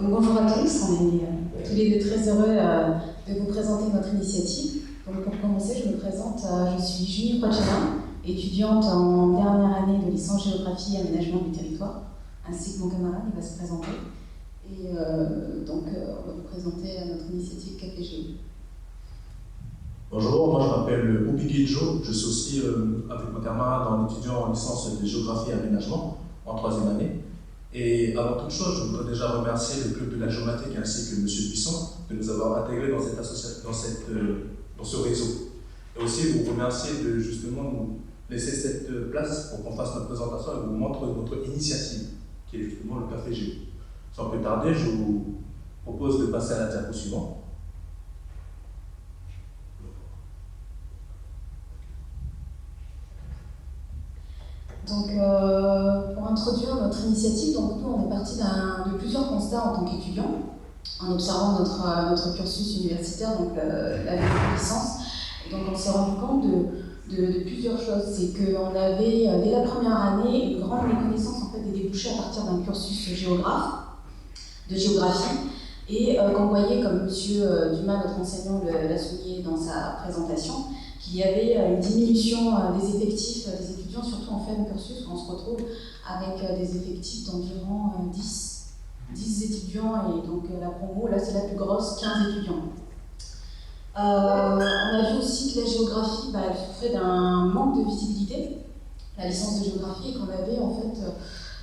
Donc, bonjour à tous, on est tous les deux très heureux de vous présenter notre initiative. Donc, pour commencer, je me présente, je suis Julie Prochena, étudiante en dernière année de licence géographie et aménagement du territoire, ainsi que mon camarade, il va se présenter. Et donc, on va vous présenter notre initiative Café Géo. Bonjour, moi je m'appelle Oubigui Jo, je suis aussi avec mon camarade en étudiant en licence de géographie et aménagement en 3e année. Et avant toute chose, je voudrais déjà remercier le club de la géomatique ainsi que M. Buisson de nous avoir intégrés dans cette association, dans ce réseau. Et aussi vous remercier de justement nous laisser cette place pour qu'on fasse notre présentation et vous montre notre initiative, qui est justement le Café Géo. Sans plus tarder, je vous propose de passer à la diapo suivante. Donc, pour introduire notre initiative, donc nous on est parti de plusieurs constats en tant qu'étudiants, en observant notre cursus universitaire, donc la licence. Et donc on s'est rendu compte de plusieurs choses. C'est qu'on avait dès la première année une grande méconnaissance en fait, des débouchés à partir d'un cursus de géographie. Et qu'on voyait, comme M. Dumas, notre enseignant, l'a souligné dans sa présentation, qu'il y avait une diminution des effectifs des étudiants, surtout en fin de cursus, où on se retrouve avec des effectifs d'environ 10 étudiants, et donc la promo, là c'est la plus grosse, 15 étudiants. On a vu aussi que la géographie, elle souffrait d'un manque de visibilité, la licence de géographie, et qu'on avait en fait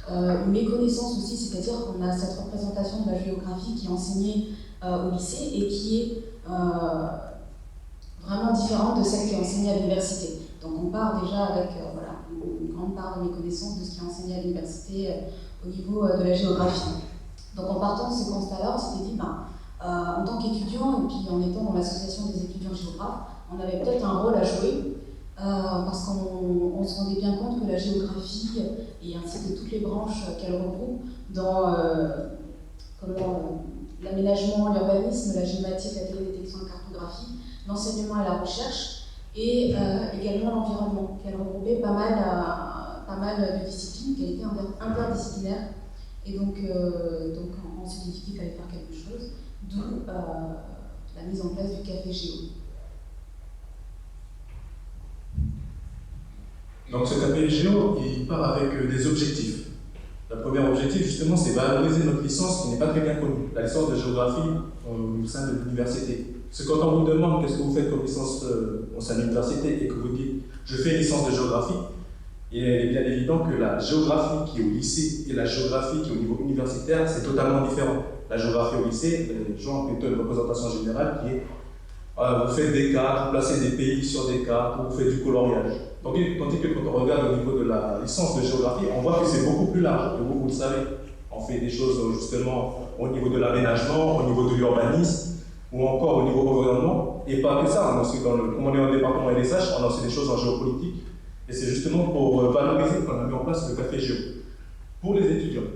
une méconnaissance aussi, c'est-à-dire qu'on a cette représentation de la géographie qui est enseignée au lycée et qui est vraiment différente de celle qui est enseignée à l'université. Donc on part déjà avec une grande part de méconnaissance de ce qui est enseigné à l'université au niveau de la géographie. Donc en partant de ce constat-là, on s'était dit, en tant qu'étudiant et puis en étant dans l'association des étudiants géographes, on avait peut-être un rôle à jouer parce qu'on se rendait bien compte que la géographie et ainsi que toutes les branches qu'elle regroupe dans l'aménagement, l'urbanisme, la géomatique, la télédétection, la cartographie, l'enseignement et la recherche, et également l'environnement, qui a regroupé pas mal de disciplines, qui a été interdisciplinaire. Et donc on s'est dit qu'il fallait faire quelque chose, d'où la mise en place du Café Géo. Donc ce Café Géo, il part avec des objectifs. Le premier objectif, justement, c'est valoriser notre licence qui n'est pas très bien connue, la licence de géographie au sein de l'université. Parce que quand on vous demande qu'est-ce que vous faites comme licence au sein de l'université et que vous dites « je fais une licence de géographie », il est bien évident que la géographie qui est au lycée et la géographie qui est au niveau universitaire, c'est totalement différent. La géographie au lycée, les gens ont plutôt une représentation générale qui est vous faites des cartes, vous placez des pays sur des cartes, vous faites du coloriage. Tandis que quand on regarde au niveau de la licence de géographie, on voit que c'est beaucoup plus large. Et vous le savez, on fait des choses justement au niveau de l'aménagement, au niveau de l'urbanisme, ou encore au niveau environnement. Et pas que ça, comme on est en département LSH, on a aussi des choses en géopolitique. Et c'est justement pour valoriser qu'on a mis en place le Café Géo pour les étudiants.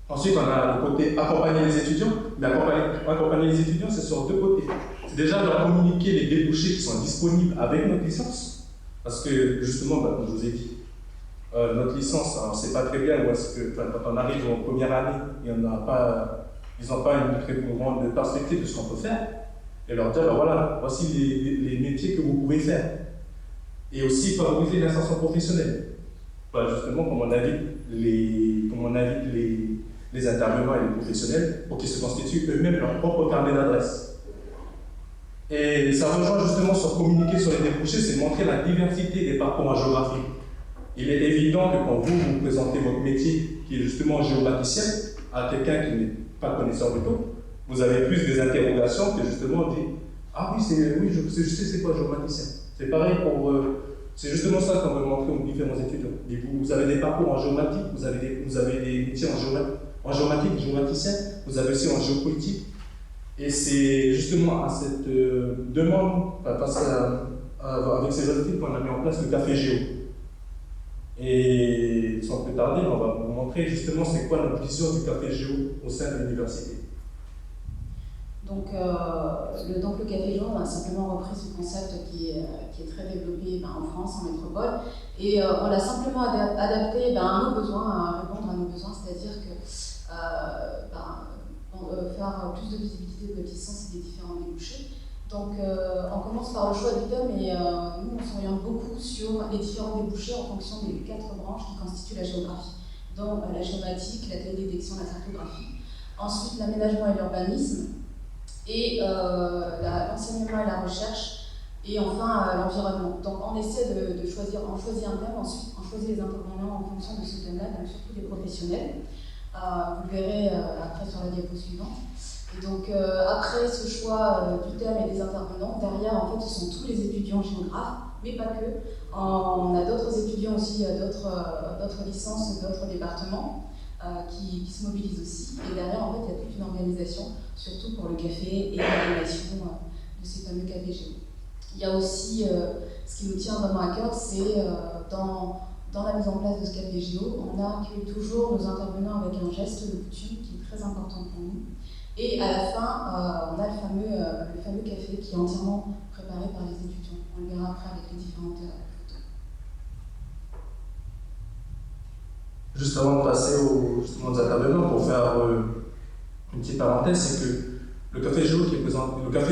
Ensuite, on a le côté accompagner les étudiants. Mais accompagner les étudiants, c'est sur deux côtés. C'est déjà leur communiquer les débouchés qui sont disponibles avec notre licence. Parce que, justement, comme je vous ai dit, notre licence, on ne sait pas très bien où est-ce que, quand on arrive en première année, ils n'ont pas une très grande perspective de ce qu'on peut faire. Et leur dire, voilà, voici les métiers que vous pouvez faire. Et aussi favoriser l'insertion professionnelle. Justement, comme on invite les intervenants et les professionnels pour qu'ils se constituent eux-mêmes leur propre carnet d'adresse. Et ça rejoint justement sur communiquer sur les débouchés, c'est montrer la diversité des parcours en géographie. Il est évident que quand vous présentez votre métier, qui est justement géomaticien, à quelqu'un qui n'est pas connaisseur du tout, vous avez plus des interrogations que justement dire « Ah oui, je sais c'est quoi géomaticien ». C'est pareil c'est justement ça qu'on veut montrer aux différents étudiants. Vous avez des parcours en géomatique, vous avez des métiers en géomatique, géomaticien, vous avez aussi en géopolitique. Et c'est justement à cette demande, avec ces objectifs qu'on a mis en place le Café Géo. Et sans plus tarder, on va vous montrer justement c'est quoi notre vision du Café Géo au sein de l'université. Donc le Café Géo, on a simplement repris ce concept qui est très développé en France, en métropole, et on l'a simplement adapté à nos besoins, à répondre à nos besoins, c'est-à-dire que plus de visibilité de notre licence et des différents débouchés. Donc on commence par le choix du thème et nous on s'oriente beaucoup sur les différents débouchés en fonction des 4 branches qui constituent la géographie, dont la géomatique, la télédétection, la cartographie. Ensuite l'aménagement et l'urbanisme, et l'enseignement et la recherche, et enfin l'environnement. Donc on essaie de choisir, on choisit un thème, ensuite on choisit les intervenants en fonction de ce thème-là, donc surtout des professionnels. Vous le verrez après sur la diapo suivante. Et donc après ce choix du thème et des intervenants, derrière en fait ce sont tous les étudiants géographes, mais pas que. On a d'autres étudiants aussi, d'autres licences, d'autres départements qui se mobilisent aussi. Et derrière en fait il y a toute une organisation, surtout pour le café et l'animation de ces fameux cafés géo. Il y a aussi, ce qui nous tient vraiment à cœur, c'est dans la mise en place de ce café géo, on accueille toujours nos intervenants avec un geste de coutume qui est très important pour nous. Et à la fin, on a le fameux café qui est entièrement préparé par les étudiants. On le verra après avec les différentes photos. Juste avant de passer aux intervenants, pour faire une petite parenthèse, c'est que le café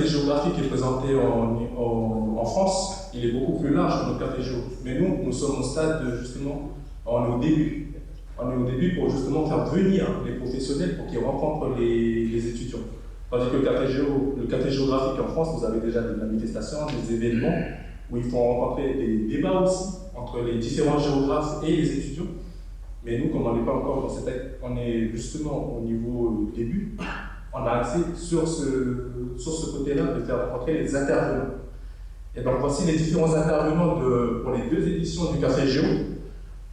géographique qui est présenté en France, il est beaucoup plus large que notre café géo. Mais nous sommes au stade justement, on est au début. On est au début pour justement faire venir les professionnels pour qu'ils rencontrent les étudiants. Tandis que le café géographique en France, vous avez déjà des manifestations, des événements où il faut rencontrer des débats aussi entre les différents géographes et les étudiants. Mais nous, comme on n'est pas encore dans on est justement au niveau début, on a axé sur ce côté-là de faire rencontrer les intervenants. Et donc voici les différents intervenants pour les 2 éditions du Café Géo,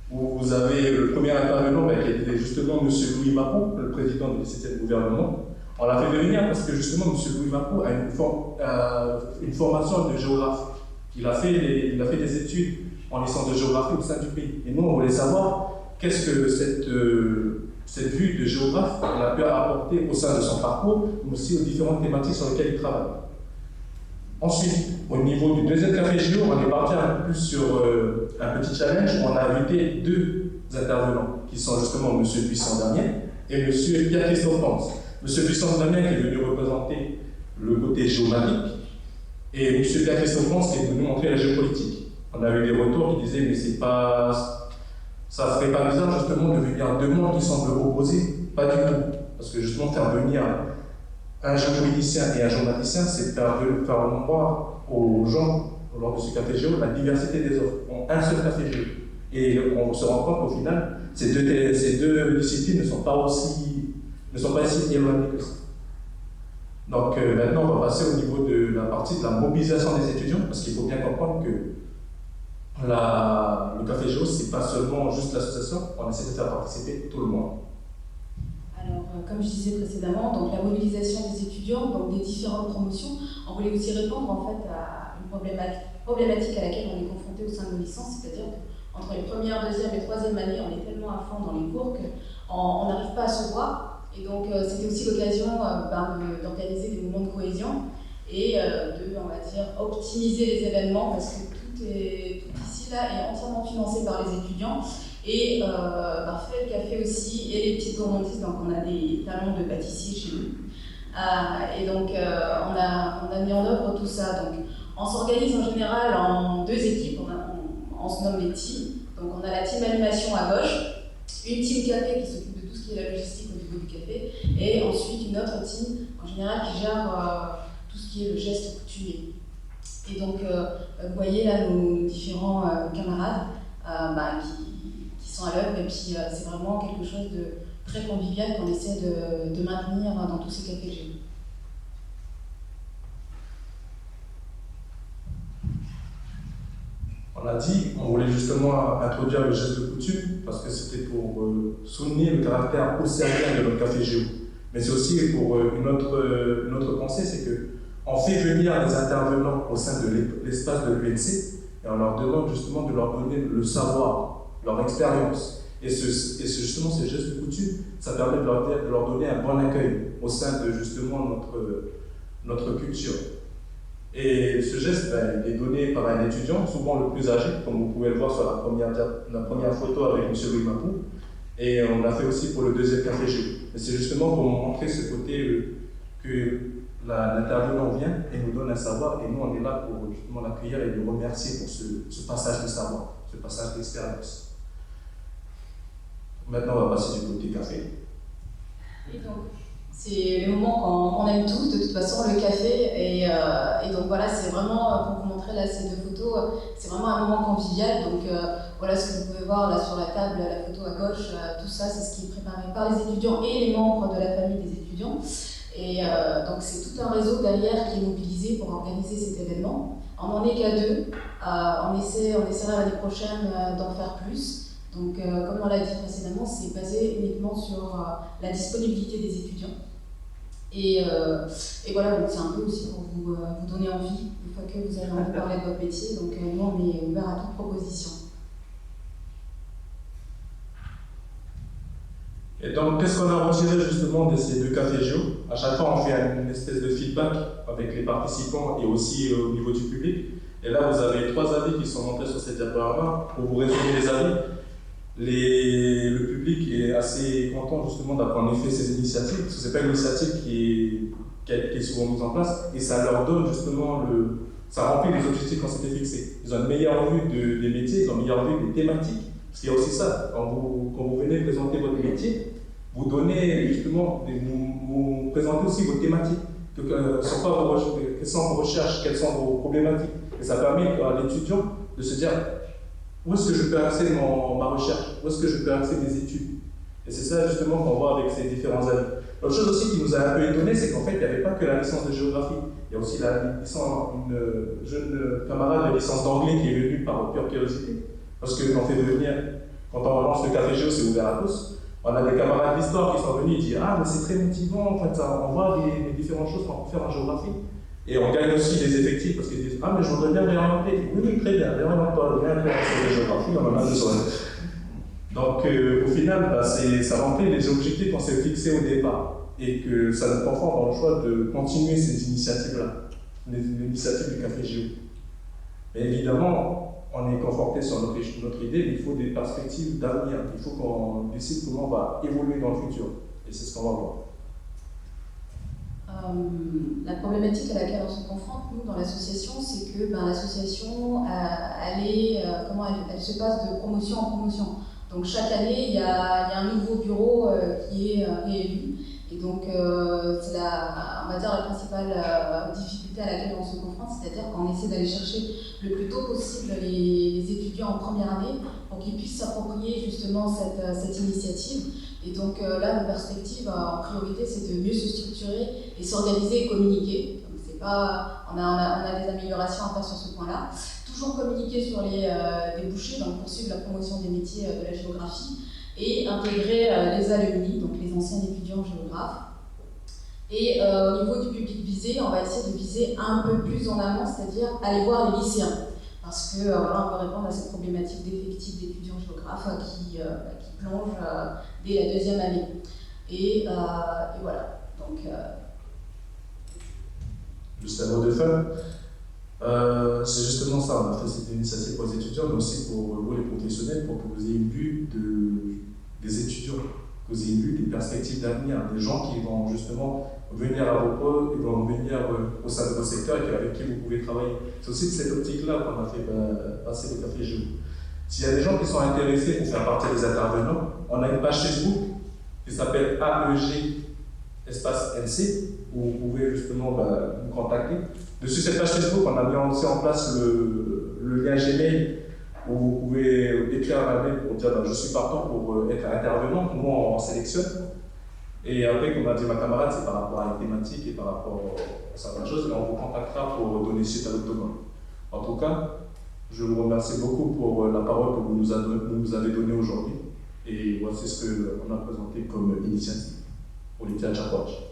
où vous avez le premier intervenant qui était justement M. Louis Mapou, le président du CCT de gouvernement. On l'a fait venir parce que justement M. Louis Mapou a une formation de géographe. Il a fait des études en licence de géographie au sein du pays. Et nous, on voulait savoir qu'est-ce que cette vue de géographe a pu apporter au sein de son parcours, mais aussi aux différentes thématiques sur lesquelles il travaille. Ensuite, au niveau du deuxième Café Géo, on est parti un peu plus sur un petit challenge où on a invité 2 intervenants, qui sont justement M. Buisson-Damien et M. Pierre-Christophe Pense. M. Buisson-Damien qui est venu représenter le côté géomatique, et M. Pierre-Christophe Pense qui est venu montrer la géopolitique. On a eu des retours qui disaient, mais ça serait pas bizarre justement de venir 2 mondes qui semblent opposés, pas du tout. Parce que justement faire venir un géopoliticien et un géomaticien, c'est faire voir aux gens, lors de ce café géo, la diversité des offres, en un seul café géo. Et on se rend compte qu'au final, ces deux disciplines ne sont pas aussi éloignées que ça. Donc maintenant, on va passer au niveau de la partie de la mobilisation des étudiants, parce qu'il faut bien comprendre que le Café Géo, c'est pas seulement juste l'association, on essaie de faire participer tout le monde. Alors, comme je disais précédemment, donc la mobilisation des étudiants, donc des différentes promotions, on voulait aussi répondre en fait à une problématique à laquelle on est confronté au sein de nos licences, c'est-à-dire qu'entre les premières, deuxième et troisième années, on est tellement à fond dans les cours qu'on n'arrive pas à se voir. Et donc, c'était aussi l'occasion d'organiser des moments de cohésion et de, on va dire, optimiser les événements parce que tout ici là est entièrement financé par les étudiants. Et fait le café aussi et les petites gourmandises, donc on a des talons de pâtissier chez nous. Et donc on a mis en œuvre tout ça. Donc on s'organise en général en 2 équipes, on se nomme les teams. Donc on a la team animation à gauche, une team café qui s'occupe de tout ce qui est la logistique au niveau du café, et ensuite une autre team en général qui gère tout ce qui est le geste coutumier. Et donc vous voyez là nos différents camarades qui sont à l'œuvre, et puis c'est vraiment quelque chose de très convivial qu'on essaie de maintenir dans tous ces cafés géo. On a dit, on voulait justement introduire le geste de coutume parce que c'était pour souligner le caractère océanien de notre café géo. Mais c'est aussi pour une autre pensée, c'est qu'on fait venir des intervenants au sein de l'espace de l'UNC et on leur demande justement de leur donner le savoir, leur expérience. Et justement, ces gestes de coutume, ça permet de leur donner un bon accueil au sein de justement notre culture. Et ce geste, il est donné par un étudiant, souvent le plus âgé, comme vous pouvez le voir sur la première photo avec M. Louis Mapou. Et on l'a fait aussi pour le deuxième café géo. Mais c'est justement pour montrer ce côté que l'intervenant vient et nous donne un savoir, et nous on est là pour justement l'accueillir et le remercier pour ce passage de savoir, ce passage d'expérience. Maintenant on va passer du côté café. Et donc, c'est le moment qu'on aime tous, de toute façon, le café. Et donc voilà, c'est vraiment, pour vous montrer là ces deux photos, c'est vraiment un moment convivial. Donc voilà ce que vous pouvez voir là sur la table, la photo à gauche, tout ça, c'est ce qui est préparé par les étudiants et les membres de la famille des étudiants. Et donc c'est tout un réseau derrière qui est mobilisé pour organiser cet événement. On n'en est qu'à 2. On essaiera l'année prochaine d'en faire plus. Donc, comme on l'a dit précédemment, c'est basé uniquement sur la disponibilité des étudiants. Et voilà, donc c'est un peu aussi pour vous donner envie, une fois que vous avez envie de parler de votre métier. Donc, nous, on est ouvert à toute proposition. Et donc, qu'est-ce qu'on a retiré justement de ces deux cafés géo? À chaque fois, on fait une espèce de feedback avec les participants et aussi au niveau du public. Et là, vous avez 3 avis qui sont montrés sur cette diaporama. Pour vous résumer les avis, le public est assez content justement d'avoir en effet ces initiatives, parce que ce n'est pas une initiative qui est souvent mise en place, et ça leur donne justement ça remplit les objectifs qu'on s'était fixés. Ils ont une meilleure vue des métiers, ils ont une meilleure vue des thématiques. Parce qu'il y a aussi ça, quand vous venez présenter votre métier, vous donnez justement, vous présentez aussi vos thématiques. Quelles sont vos recherches, quelles sont vos problématiques. Et ça permet à l'étudiant de se dire où est-ce que je peux axer ma recherche, où est-ce que je peux axer mes études. Et c'est ça justement qu'on voit avec ces différents avis. L'autre chose aussi qui nous a un peu étonné, c'est qu'en fait, il n'y avait pas que la licence de géographie. Il y a aussi une jeune camarade de licence d'anglais qui est venue par pure curiosité. Parce que quand on lance le café géo, c'est ouvert à tous. On a des camarades d'histoire qui sont venus et disent ah, mais c'est très motivant, en fait, on voit les différentes choses qu'on peut faire en géographie. Et on gagne aussi des effectifs parce qu'ils disent ah, mais je voudrais bien réorienter. Oui, très bien, réoriente-toi, viens faire sur la géographie, on en a besoin. Donc, au final, ça remplit les objectifs qu'on s'est fixés au départ et que ça nous conforte dans le choix de continuer ces initiatives-là, l'initiative du café géo. Mais évidemment, on est conforté sur notre idée, mais il faut des perspectives d'avenir. Il faut qu'on décide comment on va évoluer dans le futur. Et c'est ce qu'on va voir. La problématique à laquelle on se confronte, nous, dans l'association, c'est que l'association, elle se passe de promotion en promotion. Donc chaque année, il y a un nouveau bureau qui est réélu. Et donc, c'est on va dire, la principale difficulté à laquelle on se confronte, c'est-à-dire qu'on essaie d'aller chercher le plus tôt possible les étudiants en première année pour qu'ils puissent s'approprier justement cette initiative. Et donc là, nos perspectives en priorité, c'est de mieux se structurer et s'organiser et communiquer. Donc, on a des améliorations à faire sur ce point-là. Toujours communiquer sur les débouchés, donc poursuivre la promotion des métiers de la géographie, et intégrer les alumni, donc les anciens étudiants géographes. Et au niveau du public visé, on va essayer de viser un peu plus en amont, c'est-à-dire aller voir les lycéens. Parce que voilà, on peut répondre à cette problématique d'effectifs d'étudiants géographes qui plongent dès la 2e année. Et voilà. Donc, juste un mot de fin. C'est justement ça, on a fait cette initiative pour les étudiants, mais aussi pour vous les professionnels, pour que vous ayez une vue des étudiants, que vous ayez une vue des perspectives d'avenir, des gens qui vont justement venir à vos pôles, ils vont venir au sein de vos secteurs et avec qui vous pouvez travailler. C'est aussi de cette optique-là qu'on a fait passer le café géo. S'il y a des gens qui sont intéressés pour faire partie des intervenants, on a une page Facebook qui s'appelle AEG espace NC, où vous pouvez justement nous contacter. Dessus cette page Facebook, on a mis aussi en place le lien Gmail où vous pouvez écrire un mail pour dire je suis partant pour être intervenant, nous on sélectionne. Et après, comme a dit ma camarade, c'est par rapport à une thématique et par rapport à certaines choses, et on vous contactera pour donner suite à votre demande. En tout cas, je vous remercie beaucoup pour la parole que vous nous avez donnée aujourd'hui. Et voici ce qu'on a présenté comme initiative pour les Tchatchapouach.